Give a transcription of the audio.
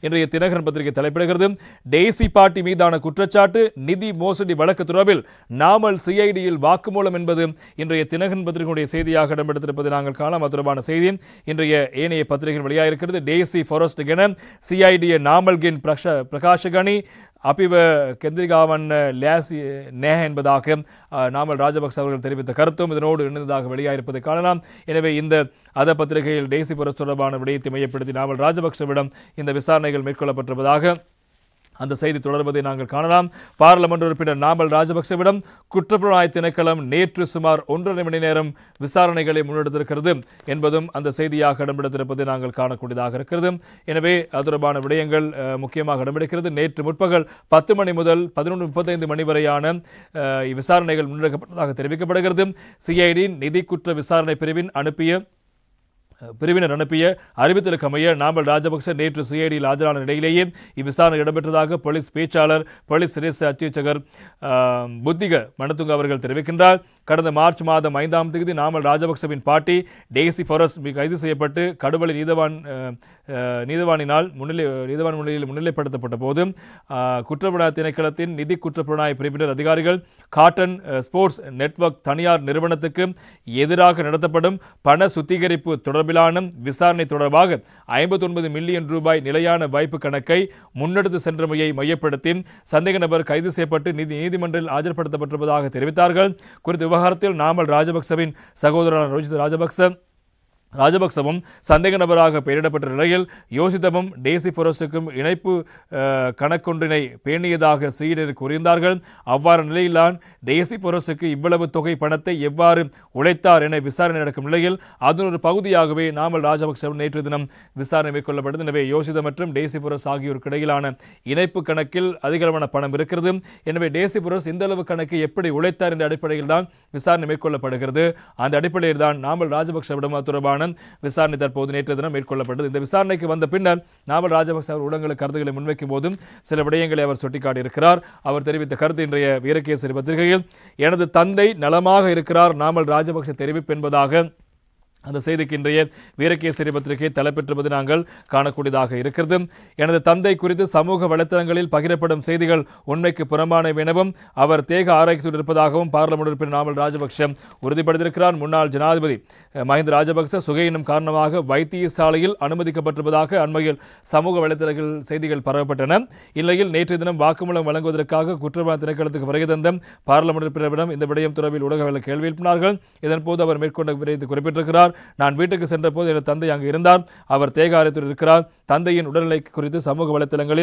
இன்றைய தினகரன் பத்திரிகை தலைப்பிடுகிறது. Daisy party மீதான குற்றச்சாட்டு நிதி மோசடி வழக்கு தொடர்பில் நாமல் சிஐடியில் வாக்குமூலம் என்பது இன்றைய தினகரன் பத்திரிகையுடைய செய்தியாக இடம்பெடுத்திருப்பதை நாங்கள் காணலாம். அது தொடர்பான செய்தி இன்றைய ஏனைய பத்திரிகைகள் வெளியாகிருக்கிறது. டெய்சி ஃபாரஸ்ட் கென சிஐடிய நாமல் கின் பிரகாஷகனி அபிவ கெந்திரிகாவன் லேசி நேஹ என்பதாக நாமல் ராஜபக்ச அவர்கள் தெரிவித்த கருத்தும் இதனோடு இணைந்ததாக வெளியாயிருப்பதை காணலாம். எனவே இந்த அத பத்திரிகையில் டெய்சி ஃபாரஸ்ட் தொடர்பான விடயத்தை மையப்படுத்தி நாமல் ராஜபக்சவிடம் இந்த விசாரணைகள் மேற்கொள்ளப்பட்டிருப்பதாக அந்த செய்தி தொடர்வதை நாங்கள் காணலாம். பாராளுமன்ற உறுப்பினர் நாமல் ராஜபக்சவிடம் குற்றப்புலனாய்வு திணைக்களம் நேற்று சுமார் 1.5 மணி நேரம் விசாரணைகளை முன்னெடுத்திருக்கிறது என்பதும் அந்த செய்தியாக இடம்பெடுத்திருப்பதை நாங்கள் காணக்கூடியதாக இருக்கிறது. எனவே அது தொடர்பான விடயங்கள் முக்கியமாக இடம்பெடுக்கிறது. நேற்று முற்பகல் 10 மணி முதல் 11:35 மணி வரையான விசாரணைகள் முன்னெடுக்கப்பட்டதாக தெரிவிக்கப்படுகிறது. சிஐடி நிதி குற்ற விசாரணை பிரிவினர் அனுப்பிய அறிவித்தலுக்கு அமைய நாமல் ராஜபக்ச நேற்று சிஐடியில் ஆஜரான நிலையிலேயே இவ்விசாரணை இடம்பெற்றதாக போலீஸ் பேச்சாளர் போலீஸ் சிரேஷ்ட அச்சீட்சகர் புத்திக மணத்துங்க அவர்கள் தெரிவிக்கின்றார். கடந்த மார்ச் மாதம் 5ஆம் தேதி நாமல் ராஜபக்சவின் பாட்டி டெய்சி ஃபாரஸ்ட் கைது செய்யப்பட்டு கடுவலை நீதவான் முன்னிலையில் முன்னிலைப்படுத்தப்பட்ட போது குற்றப்புலனாய்வு திணைக்களத்தின் நிதி குற்றப்புலனாய்வு பிரிவினர் அதிகாரிகள் காட்டன் ஸ்போர்ட்ஸ் நெட்வொர்க் தனியார் நிறுவனத்துக்கு எதிராக நடத்தப்படும் பண சுத்திகரிப்பு தொடர்பிலான விசாரணை தொடர்பாக 59 மில்லியன் ரூபாய் நிலையான வைப்பு கணக்கை முன்னெடுத்து சென்றமையை மையப்படுத்தி சந்தேக நபர் கைது செய்யப்பட்டு நீதிமன்றில் ஆஜர்படுத்தப்பட்டிருப்பதாக தெரிவித்தார்கள். குறித்த விவகாரத்தில் நாமல் ராஜபக்சவின் சகோதரர் ரோஹித் ராஜபக்சவும் சந்தேக நபராக பெயரிடப்பட்ட நிலையில் யோசித்தவும் டெய்சி ஃபாரஸ்டுக்கும் இணைப்பு கணக்கொன்றினை பேணியதாக சிஐடி கூறியிருந்தார்கள். அவ்வாறு நிலையில்தான் டெய்சி ஃபாரஸ்டுக்கு இவ்வளவு தொகை பணத்தை எவ்வாறு உழைத்தார் என விசாரணை நடக்கும் நிலையில் அதன் ஒரு பகுதியாகவே நாமல் ராஜபக்சவும் நேற்று தினம் விசாரணை மேற்கொள்ளப்பட்டது. எனவே யோசித மற்றும் டெய்சி ஃபாரஸ்ட் ஆகியோருக்கு இடையிலான இணைப்பு கணக்கில் அதிகமான பணம் இருக்கிறது. எனவே டெய்சி ஃபாரஸ்ட் இந்த அளவு கணக்கை எப்படி உழைத்தார் என்ற அடிப்படையில் தான் விசாரணை மேற்கொள்ளப்படுகிறது. அந்த அடிப்படையில் தான் நாமல் ராஜபக்சவிடம் தொடர்பான விசாரணை தற்போது நேற்று தினம் மேற்கொள்ளப்பட்டது. இந்த விசாரணைக்கு வந்த பின்னர் நாமல் ராஜபக்ச அவர் ஊடகங்களுக்கு கருத்துக்களை முன்வைக்கும் போதும் சில விடயங்களை அவர் சுட்டிக்காட்டியிருக்கிறார். அவர் தெரிவித்த கருத்து இன்றைய வீரகேசரி பத்திரிகையில் எனது தந்தை நலமாக இருக்கிறார் நாமல் ராஜபக்ச தெரிவிப்பு என்பதாக அந்த செய்திக்கு இன்றைய வீரகேசரி பத்திரிகை தலைப்பெற்றிருப்பது நாங்கள் காணக்கூடியதாக இருக்கிறது. எனது தந்தை குறித்து சமூக வலைத்தளங்களில் பகிரப்படும் செய்திகள் உண்மைக்கு புறம்பானவை எனவும் அவர் தேக ஆராய்ச்சியில் இருப்பதாகவும் பாராளுமன்ற உறுப்பினர் நாமல் ராஜபக்ச உறுதிப்படுத்தியிருக்கிறார். முன்னாள் ஜனாதிபதி மஹிந்த ராஜபக்ச சுகையினம் காரணமாக வைத்தியசாலையில் அனுமதிக்கப்பட்டிருப்பதாக அண்மையில் சமூக வலைத்தளங்கள் செய்திகள் பரவப்பட்டன. இந்நிலையில் நேற்றைய தினம் வாக்குமூலம் வழங்குவதற்காக குற்றப்புலனாய்வு திணைக்களத்துக்கு வருகை தந்த பாராளுமன்ற உறுப்பினரிடம் இந்த விடயம் தொடர்பில் ஊடகங்கள் கேள்வி எழுப்பினார்கள். இதன்போது அவர் மேற்கொண்ட விடயத்தை குறிப்பிட்டிருக்கிறார். நான் வீட்டுக்கு சென்ற போது எனது தந்தை அங்கு இருந்தார். அவர் தேக ஆராய்ச்சியில் இருக்கிறார். தந்தையின் உடல்நிலை குறித்து சமூக வலைத்தளங்களில்